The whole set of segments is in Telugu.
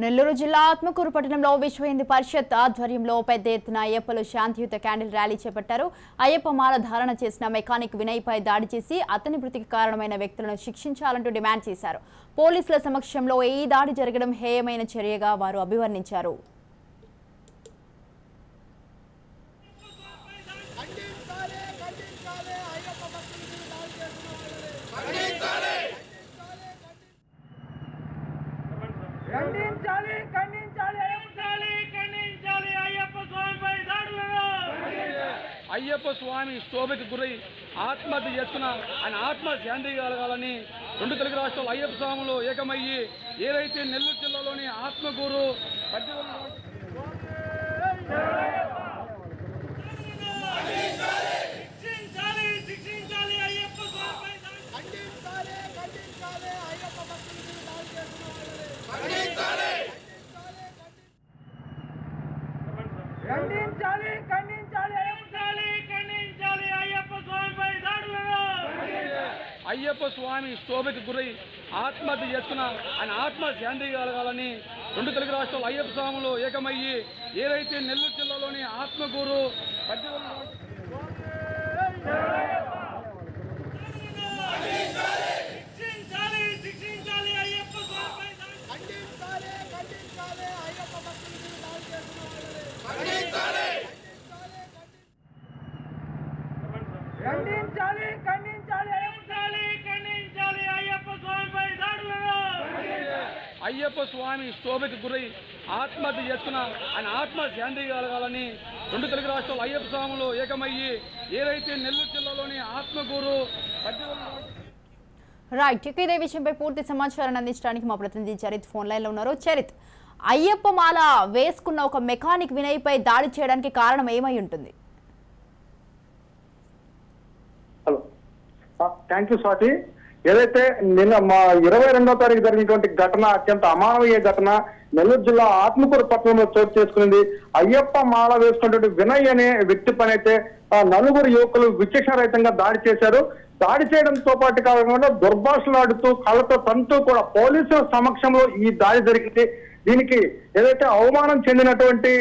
నెల్లూరు జిల్లా ఆత్మకూరు పట్టణంలో విశ్వ హిందూ పరిషత్ ఆధ్వర్యంలో పెద్ద ఎత్తున అయ్యప్పలు శాంతియుత క్యాండిల్ ర్యాలీ చేపట్టారు. అయ్యప్ప మాల ధారణ చేసిన మెకానిక్ వినయ్ పై దాడి చేసి అతని మృతికి కారణమైన వ్యక్తులను శిక్షించాలంటూ డిమాండ్ చేశారు. పోలీసుల సమక్షంలో ఈ దాడి జరగడం హేయమైన చర్యగా వారు అభివర్ణించారు. అయ్యప్ప స్వామి శోభకి గురై ఆత్మహత్య చేసుకున్న ఆయన ఆత్మ శాంతి కలగాలని రెండు తెలుగు రాష్ట్రాలు అయ్యప్ప స్వాములు ఏకమయ్యి ఏదైతే నెల్లూరు జిల్లాలోని ఆత్మకూరు అయ్యప్ప స్వామి శోభకి గురై ఆత్మహత్య చేసుకున్న ఆయన ఆత్మ శాంతి కలగాలని రెండు తెలుగు రాష్ట్రాలు అయ్యప్ప స్వాములు ఏకమయ్యి ఏదైతే నెల్లూరు జిల్లాలోని ఆత్మకూరు అయ్యప్ప స్వామి శోభకి గురై ఆత్మహత్య చేసుకున్న ఆయన ఆత్మ శాంతి కలగాలని రెండు తెలుగు రాష్ట్రాలు అయ్యప్ప స్వాములు ఏకమయ్యి ఏదైతే నెల్లూరు జిల్లాలోని ఆత్మకూరు రైట్. ఇదే విషయంపై పూర్తి సమాచారాన్ని అందించడానికి మా ప్రతినిధి చరిత్ ఫోన్ లైన్ లో ఉన్నారు. చరిత్, అయ్యప్ప మాల వేసుకున్న ఒక మెకానిక్ వినయ్ పై దాడి చేయడానికి కారణం ఏమై ఉంటుంది? Hello, thank you Swathi. ఏదైతే నిన్న 22వ తారీఖు జరిగినటువంటి ఘటన అత్యంత అమానవీయ ఘటన నెల్లూరు జిల్లా ఆత్మకూరు పట్టణంలో చోటు చేసుకునింది. అయ్యప్ప మాల వేసుకున్నటువంటి వినయ్ అనే వ్యక్తి పనైతే నలుగురు యువకులు విచక్షణరహితంగా దాడి చేశారు. దాడి చేయడంతో పాటు కాకుండా దుర్భాషలాడుతూ కళ్ళతో తంతూ కూడా పోలీసుల సమక్షంలో ఈ దాడి జరిగింది. దీనికి ఏదైతే అవమానం చెందినటువంటి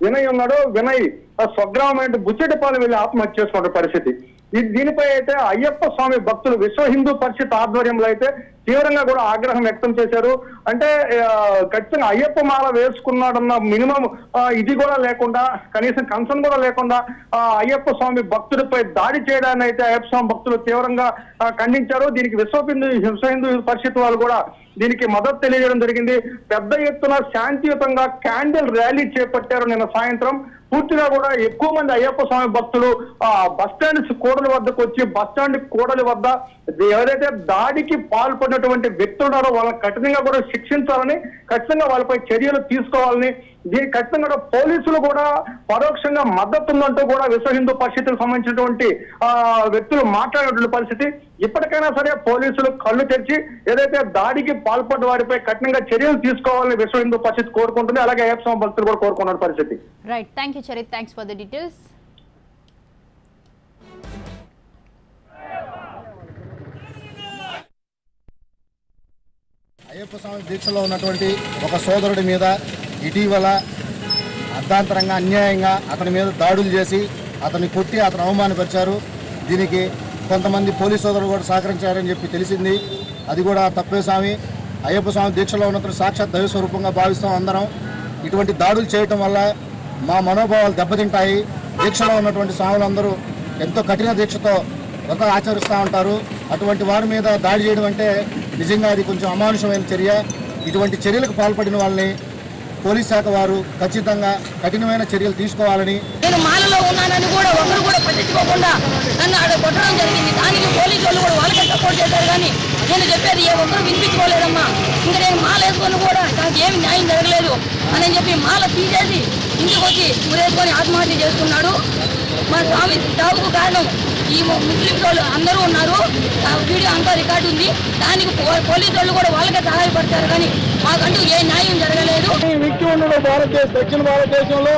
వినయ్ ఉన్నాడో వినయ్ స్వగ్రామమైన బుచ్చెటిపాలెం వెళ్లి ఆత్మహత్య చేసుకున్న పరిస్థితి. దీనిపై అయితే అయ్యప్ప స్వామి భక్తులు విశ్వ హిందూ పరిషత్ ఆధ్వర్యంలో అయితే తీవ్రంగా కూడా ఆగ్రహం వ్యక్తం చేశారు. అంటే ఖచ్చితంగా అయ్యప్ప మాల వేసుకున్నాడన్న మినిమం ఇది కూడా లేకుండా, కనీసం కన్సర్న్ కూడా లేకుండా అయ్యప్ప స్వామి భక్తుడిపై దాడి చేయడాన్ని అయితే అయ్యప్ప స్వామి భక్తులు తీవ్రంగా ఖండించారు. దీనికి విశ్వ హిందూ పరిషత్ వాళ్ళు కూడా దీనికి మద్దతు తెలియజేయడం జరిగింది. పెద్ద ఎత్తున శాంతియుతంగా క్యాండిల్ ర్యాలీ చేపట్టారు నిన్న సాయంత్రం. పూర్తిగా కూడా ఎక్కువ మంది అయ్యప్ప స్వామి భక్తులు బస్టాండ్ కూడలి వద్దకు వచ్చి బస్టాండ్ కూడలి వద్ద ఎవరైతే దాడికి పాల్పడినటువంటి వ్యక్తులు ఉన్నారో వాళ్ళని కఠినంగా కూడా శిక్షించాలని, ఖచ్చితంగా వాళ్ళపై చర్యలు తీసుకోవాలని, దీనికి ఖచ్చితంగా కూడా పోలీసులు కూడా పరోక్షంగా మద్దతు ఉందంటూ కూడా విశ్వ హిందూ పరిషత్కు సంబంధించినటువంటి వ్యక్తులు మాట్లాడినటువంటి పరిస్థితి. ఇప్పటికైనా సరే పోలీసులు కళ్ళు తెరిచి ఏదైతే దాడికి పాల్పడ్డ వారిపై కఠినంగా చర్యలు తీసుకోవాలని విశ్వ హిందూ పరిషత్ కోరుకుంటుంది. అలాగే అయ్యప్ప స్వామి భక్తులు కూడా కోరుకున్న పరిస్థితి. Right, thank you Charith, thanks for the details. Ayyappa Swamy దీక్షలో ఉన్నటువంటి ఒక సోదరుడి మీద ఇటీవల అర్ధాంతరంగా అన్యాయంగా అతని మీద దాడులు చేసి అతన్ని కొట్టి అతను అవమానపరిచారు. దీనికి కొంతమంది పోలీసు సోదరులు కూడా సహకరించారని చెప్పి తెలిసింది. అది కూడా తప్పే స్వామి. అయ్యప్ప స్వామి దీక్షలో ఉన్నటువంటి సాక్షాత్ దైవ స్వరూపంగా భావిస్తాం అందరం. ఇటువంటి దాడులు చేయటం వల్ల మా మనోభావాలు దెబ్బతింటాయి. దీక్షలో ఉన్నటువంటి స్వాములందరూ ఎంతో కఠిన దీక్షతో వ్రతం ఆచరిస్తూ ఉంటారు. అటువంటి వారి మీద దాడి చేయడం అంటే నిజంగా అది కొంచెం అమానుషమైన చర్య. ఇటువంటి చర్యలకు పాల్పడిన వాళ్ళని పోలీస్ శాఖ వారు ఖచ్చితంగా కఠినమైన చర్యలు తీసుకోవాలని. నేను మాలలో ఉన్నానని కూడా ఒకరు కూడా పట్టించుకోకుండా నన్ను ఆడ కొట్టడం జరిగింది. దానికి పోలీసు వాళ్ళు కూడా వాళ్ళకే సపోర్ట్ చేశారు. కానీ నేను చెప్పేది ఏ ఒక్కరు వినిపించుకోలేదమ్మా. ఇంకా నేను మాల వేసుకొని కూడా నాకు ఏమి న్యాయం జరగలేదు అని చెప్పి మాల తీసేసి ఇంటికి వచ్చి ఊరేసుకొని ఆత్మహత్య చేసుకున్నాడు. మా స్వామి చావుకు కారణం ఈ ముస్లింస్ వాళ్ళు అందరూ ఉన్నారు. వీడియో అంతా రికార్డు ఉంది. దానికి పోలీసు వాళ్ళు కూడా వాళ్ళకే సహాయపడతారు. కానీ మాకంటూ ఏ న్యాయం జరగలేదు. ఈ వ్యక్తి ఉండడం దక్షిణ భారతదేశంలో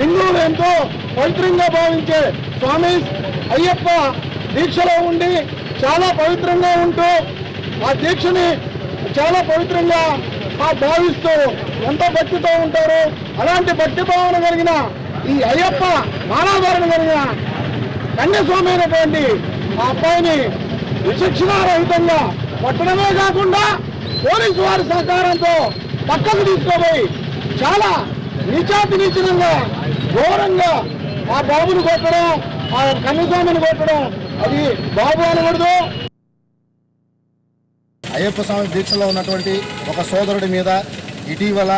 హిందువులు ఎంతో పవిత్రంగా భావించే స్వామి అయ్యప్ప దీక్షలో ఉండి చాలా పవిత్రంగా ఉంటూ ఆ దీక్షని చాలా పవిత్రంగా భావిస్తూ ఎంత భక్తితో ఉంటారో అలాంటి భక్తి భావన కలిగిన ఈ అయ్యప్ప మానవధారణ కలిగిన కన్యస్వామి అయినటువంటి ఆ అబ్బాయిని విచక్షణారహితంగా పట్టడమే కాకుండా పోలీసు వారి సహకారంతో పక్కకు తీసుకోబోయి చాలా నీచాతి నీచనంగా ఘోరంగా ఆ బాబుని కొట్టడం, ఆ కన్యస్వామిని కొట్టడం అది బాబు అనకూడదు. అయ్యప్ప స్వామి దీక్షలో ఉన్నటువంటి ఒక సోదరుడి మీద ఇటీవల